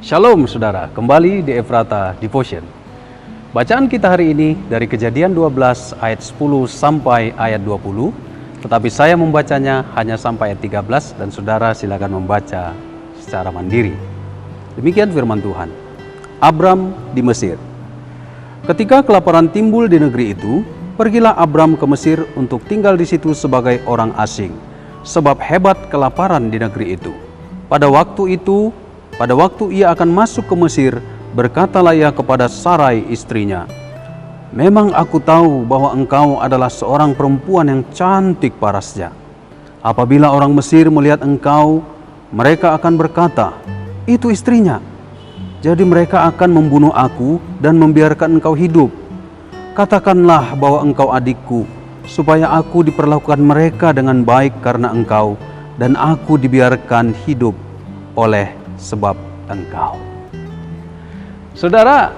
Shalom saudara, kembali di Efrata Devotion. Bacaan kita hari ini dari Kejadian 12 ayat 10 sampai ayat 20, tetapi saya membacanya hanya sampai ayat 13 dan saudara silakan membaca secara mandiri. Demikian firman Tuhan. Abram di Mesir. Ketika kelaparan timbul di negeri itu, pergilah Abram ke Mesir untuk tinggal di situ sebagai orang asing, sebab hebat kelaparan di negeri itu. Pada waktu ia akan masuk ke Mesir, berkatalah ia kepada Sarai istrinya, "Memang aku tahu bahwa engkau adalah seorang perempuan yang cantik parasnya. Apabila orang Mesir melihat engkau, mereka akan berkata, 'Itu istrinya.' Jadi mereka akan membunuh aku dan membiarkan engkau hidup. Katakanlah bahwa engkau adikku, supaya aku diperlakukan mereka dengan baik karena engkau, dan aku dibiarkan hidup oleh sebab engkau." Saudara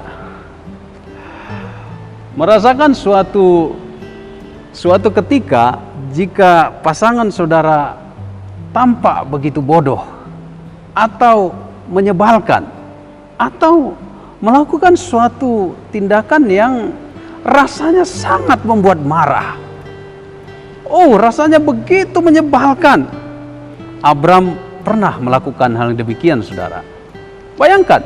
merasakan suatu ketika jika pasangan saudara tampak begitu bodoh atau menyebalkan atau melakukan suatu tindakan yang rasanya sangat membuat marah. Rasanya begitu menyebalkan. Abram pernah melakukan hal demikian, saudara. Bayangkan,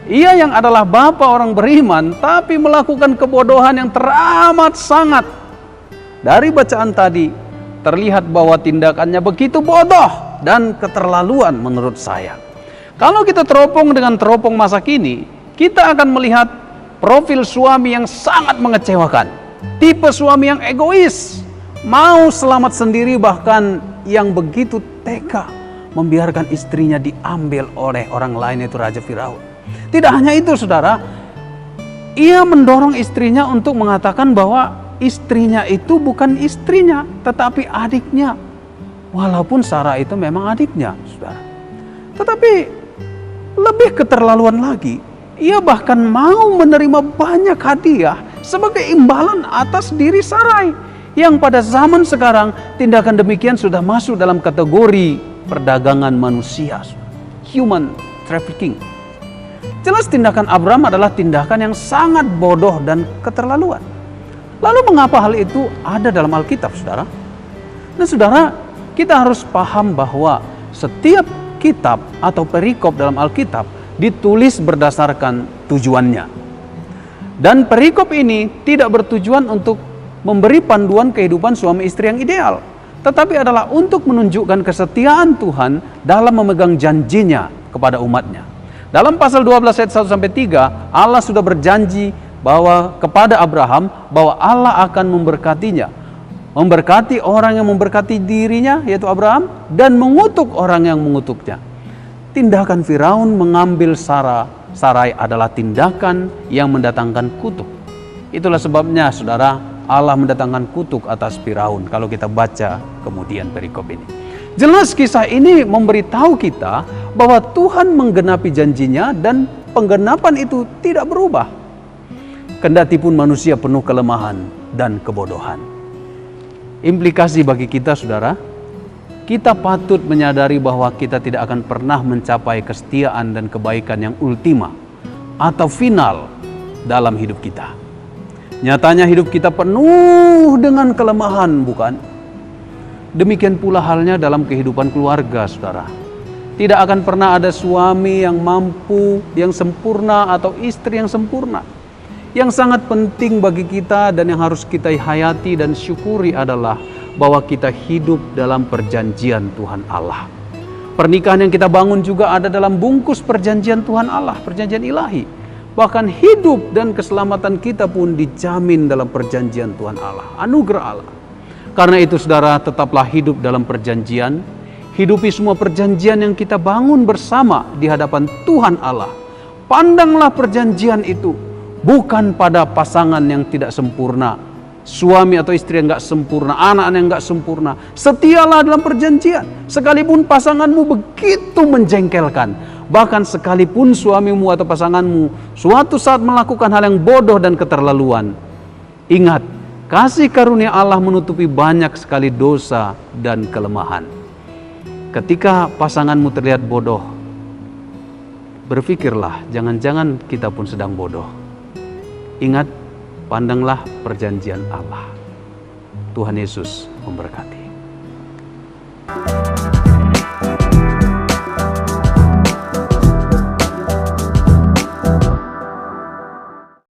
ia yang adalah bapa orang beriman, tapi melakukan kebodohan yang teramat sangat. Dari bacaan tadi, terlihat bahwa tindakannya begitu bodoh dan keterlaluan menurut saya. Kalau kita teropong dengan teropong masa kini, kita akan melihat profil suami yang sangat mengecewakan. Tipe suami yang egois, mau selamat sendiri, bahkan yang begitu tega membiarkan istrinya diambil oleh orang lain, yaitu Raja Firaun. Tidak hanya itu, saudara, ia mendorong istrinya untuk mengatakan bahwa istrinya itu bukan istrinya, tetapi adiknya. Walaupun Sarah itu memang adiknya, saudara. Tetapi lebih keterlaluan lagi, ia bahkan mau menerima banyak hadiah sebagai imbalan atas diri Sarai, yang pada zaman sekarang tindakan demikian sudah masuk dalam kategori perdagangan manusia, human trafficking. Jelas tindakan Abram adalah tindakan yang sangat bodoh dan keterlaluan. Lalu mengapa hal itu ada dalam Alkitab, saudara? Nah, saudara, kita harus paham bahwa setiap kitab atau perikop dalam Alkitab ditulis berdasarkan tujuannya. Dan perikop ini tidak bertujuan untuk memberi panduan kehidupan suami istri yang ideal, tetapi adalah untuk menunjukkan kesetiaan Tuhan dalam memegang janjinya kepada umatnya. Dalam pasal 12 ayat 1-3, Allah sudah berjanji bahwa kepada Abraham bahwa Allah akan memberkatinya. Memberkati orang yang memberkati dirinya, yaitu Abraham, dan mengutuk orang yang mengutuknya. Tindakan Firaun mengambil Sarai adalah tindakan yang mendatangkan kutuk. Itulah sebabnya, saudara, Allah mendatangkan kutuk atas Firaun kalau kita baca kemudian perikop ini. Jelas kisah ini memberitahu kita bahwa Tuhan menggenapi janjinya dan penggenapan itu tidak berubah. Kendati pun manusia penuh kelemahan dan kebodohan. Implikasi bagi kita, saudara, kita patut menyadari bahwa kita tidak akan pernah mencapai kesetiaan dan kebaikan yang ultima atau final dalam hidup kita. Nyatanya hidup kita penuh dengan kelemahan, bukan? Demikian pula halnya dalam kehidupan keluarga, saudara. Tidak akan pernah ada suami yang mampu, yang sempurna, atau istri yang sempurna. Yang sangat penting bagi kita dan yang harus kita hayati dan syukuri adalah bahwa kita hidup dalam perjanjian Tuhan Allah. Pernikahan yang kita bangun juga ada dalam bungkus perjanjian Tuhan Allah, perjanjian ilahi. Bahkan hidup dan keselamatan kita pun dijamin dalam perjanjian Tuhan Allah, anugerah Allah. Karena itu, saudara, tetaplah hidup dalam perjanjian. Hidupi semua perjanjian yang kita bangun bersama di hadapan Tuhan Allah. Pandanglah perjanjian itu bukan pada pasangan yang tidak sempurna, suami atau istri yang gak sempurna, anak yang gak sempurna. Setialah dalam perjanjian, sekalipun pasanganmu begitu menjengkelkan. Bahkan sekalipun suamimu atau pasanganmu suatu saat melakukan hal yang bodoh dan keterlaluan, ingat, kasih karunia Allah menutupi banyak sekali dosa dan kelemahan. Ketika pasanganmu terlihat bodoh, berpikirlah, jangan-jangan kita pun sedang bodoh. Ingat, pandanglah perjanjian Allah. Tuhan Yesus memberkati.